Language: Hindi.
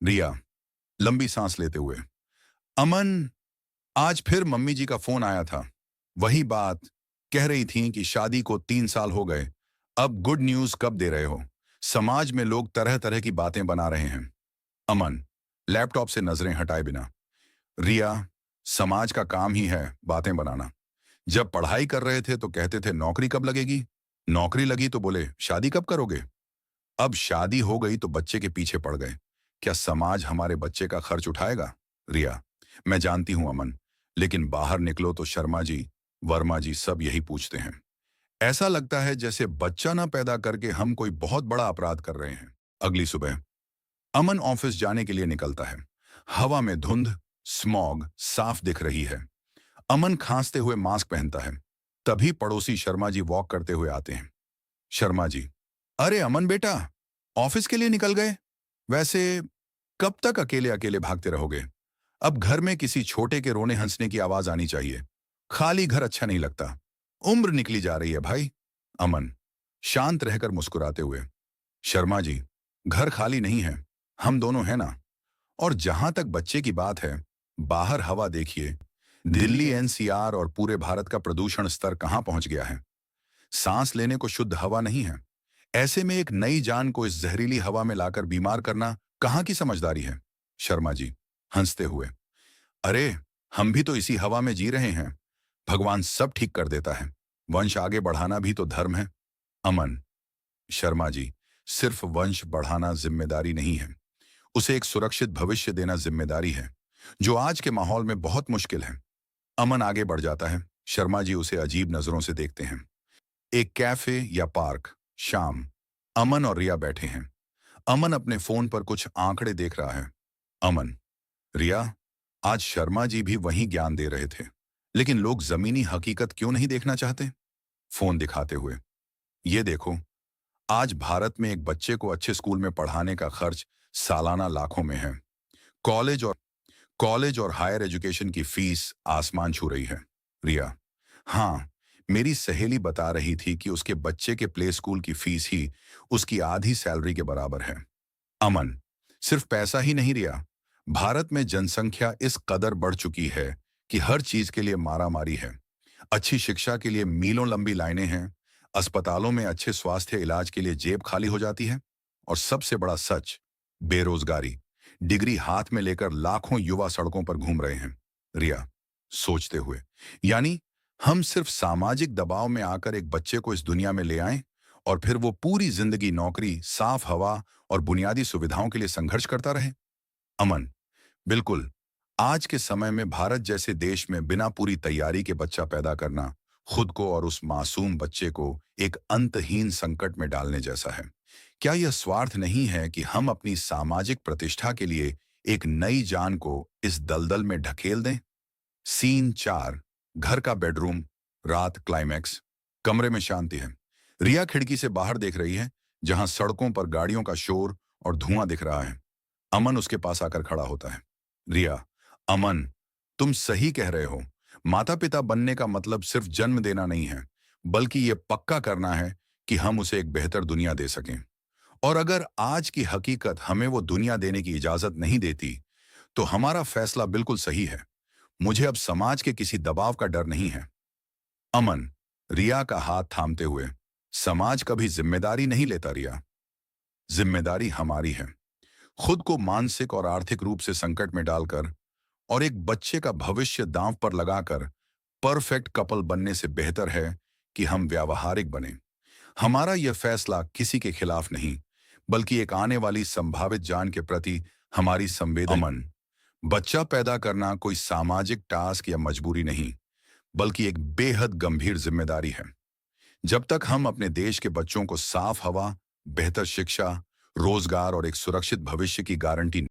रिया लंबी सांस लेते हुए। अमन, आज फिर मम्मी जी का फोन आया था। वही बात, कह रही थी कि शादी को 3 साल हो गए। अब गुड न्यूज कब दे रहे हो? समाज में लोग तरह तरह की बातें बना रहे हैं। अमन लैपटॉप से नजरें हटाए बिना। रिया, समाज का काम ही है बातें बनाना। जब पढ़ाई कर रहे थे तो कहते थे नौकरी कब लगेगी, नौकरी लगी तो बोले शादी कब करोगे। अब शादी हो गई तो बच्चे के पीछे पड़ गए। क्या समाज हमारे बच्चे का खर्च उठाएगा? रिया, मैं जानती हूं अमन, लेकिन बाहर निकलो तो शर्मा जी, वर्मा जी सब यही पूछते हैं। ऐसा लगता है जैसे बच्चा ना पैदा करके हम कोई बहुत बड़ा अपराध कर रहे हैं। अगली सुबह अमन ऑफिस जाने के लिए निकलता है। हवा में धुंध, स्मॉग साफ दिख रही है। अमन खांसते हुए मास्क पहनता है। तभी पड़ोसी शर्मा जी वॉक करते हुए आते हैं। शर्मा जी, अरे अमन बेटा, ऑफिस के लिए निकल गए? वैसे कब तक अकेले अकेले भागते रहोगे? अब घर में किसी छोटे के रोने हंसने की आवाज आनी चाहिए। खाली घर अच्छा नहीं लगता। उम्र निकली जा रही है भाई। अमन शांत रहकर मुस्कुराते हुए। शर्मा जी, घर खाली नहीं है, हम दोनों हैं ना। और जहां तक बच्चे की बात है, बाहर हवा देखिए। दिल्ली एनसीआर और पूरे भारत का प्रदूषण स्तर कहां पहुंच गया है। सांस लेने को शुद्ध हवा नहीं है। ऐसे में एक नई जान को इस जहरीली हवा में लाकर बीमार करना कहां की समझदारी है? शर्मा जी हंसते हुए, अरे हम भी तो इसी हवा में जी रहे हैं। भगवान सब ठीक कर देता है। वंश आगे बढ़ाना भी तो धर्म है। अमन, शर्मा जी, सिर्फ वंश बढ़ाना जिम्मेदारी नहीं है, उसे एक सुरक्षित भविष्य देना जिम्मेदारी है, जो आज के माहौल में बहुत मुश्किल है। अमन आगे बढ़ जाता है। शर्मा जी उसे अजीब नजरों से देखते हैं। एक कैफे या पार्क, शाम। अमन और रिया बैठे हैं। अमन अपने फोन पर कुछ आंकड़े देख रहा है। अमन, रिया, आज शर्मा जी भी वही ज्ञान दे रहे थे, लेकिन लोग जमीनी हकीकत क्यों नहीं देखना चाहते? फोन दिखाते हुए, ये देखो, आज भारत में एक बच्चे को अच्छे स्कूल में पढ़ाने का खर्च सालाना लाखों में है। कॉलेज और कॉलेज और हायर एजुकेशन की फीस आसमान छू रही है। रिया, हाँ, मेरी सहेली बता रही थी कि उसके बच्चे के प्ले स्कूल की फीस ही उसकी आधी सैलरी के बराबर है। अमन, सिर्फ पैसा ही नहीं रिया, भारत में जनसंख्या इस कदर बढ़ चुकी है कि हर चीज के लिए मारामारी है। अच्छी शिक्षा के लिए मीलों लंबी लाइनें हैं। अस्पतालों में अच्छे स्वास्थ्य इलाज के लिए जेब खाली हो जाती है। और सबसे बड़ा सच, बेरोजगारी। डिग्री हाथ में लेकर लाखों युवा सड़कों पर घूम रहे हैं। रिया सोचते हुए, यानी हम सिर्फ सामाजिक दबाव में आकर एक बच्चे को इस दुनिया में ले आए और फिर वो पूरी जिंदगी नौकरी, साफ हवा और बुनियादी सुविधाओं के लिए संघर्ष करता रहे? अमन, बिल्कुल। आज के समय में भारत जैसे देश में बिना पूरी तैयारी के बच्चा पैदा करना खुद को और उस मासूम बच्चे को एक अंतहीन संकट में डालने जैसा है। क्या यह स्वार्थ नहीं है कि हम अपनी सामाजिक प्रतिष्ठा के लिए एक नई जान को इस दलदल में ढकेल दें? सीन 4, घर का बेडरूम, रात क्लाइमैक्स। कमरे में शांति है। रिया खिड़की से बाहर देख रही है, जहां सड़कों पर गाड़ियों का शोर और धुआं दिख रहा है। अमन उसके पास आकर खड़ा होता है। रिया, अमन, तुम सही कह रहे हो। माता पिता बनने का मतलब सिर्फ जन्म देना नहीं है, बल्कि यह पक्का करना है कि हम उसे एक बेहतर दुनिया दे सकें। और अगर आज की हकीकत हमें वो दुनिया देने की इजाजत नहीं देती, तो हमारा फैसला बिल्कुल सही है। मुझे अब समाज के किसी दबाव का डर नहीं है। अमन, रिया का हाथ थामते हुए, समाज कभी जिम्मेदारी नहीं लेता रिया। जिम्मेदारी हमारी है। खुद को मानसिक और आर्थिक रूप से संकट में डालकर और एक बच्चे का भविष्य दांव पर लगाकर परफेक्ट कपल बनने से बेहतर है कि हम व्यावहारिक बने। हमारा यह फैसला किसी के खिलाफ नहीं, बल्कि एक आने वाली संभावित जान के प्रति हमारी संवेदना। अमन, बच्चा पैदा करना कोई सामाजिक टास्क या मजबूरी नहीं, बल्कि एक बेहद गंभीर जिम्मेदारी है। जब तक हम अपने देश के बच्चों को साफ हवा, बेहतर शिक्षा, रोजगार और एक सुरक्षित भविष्य की गारंटी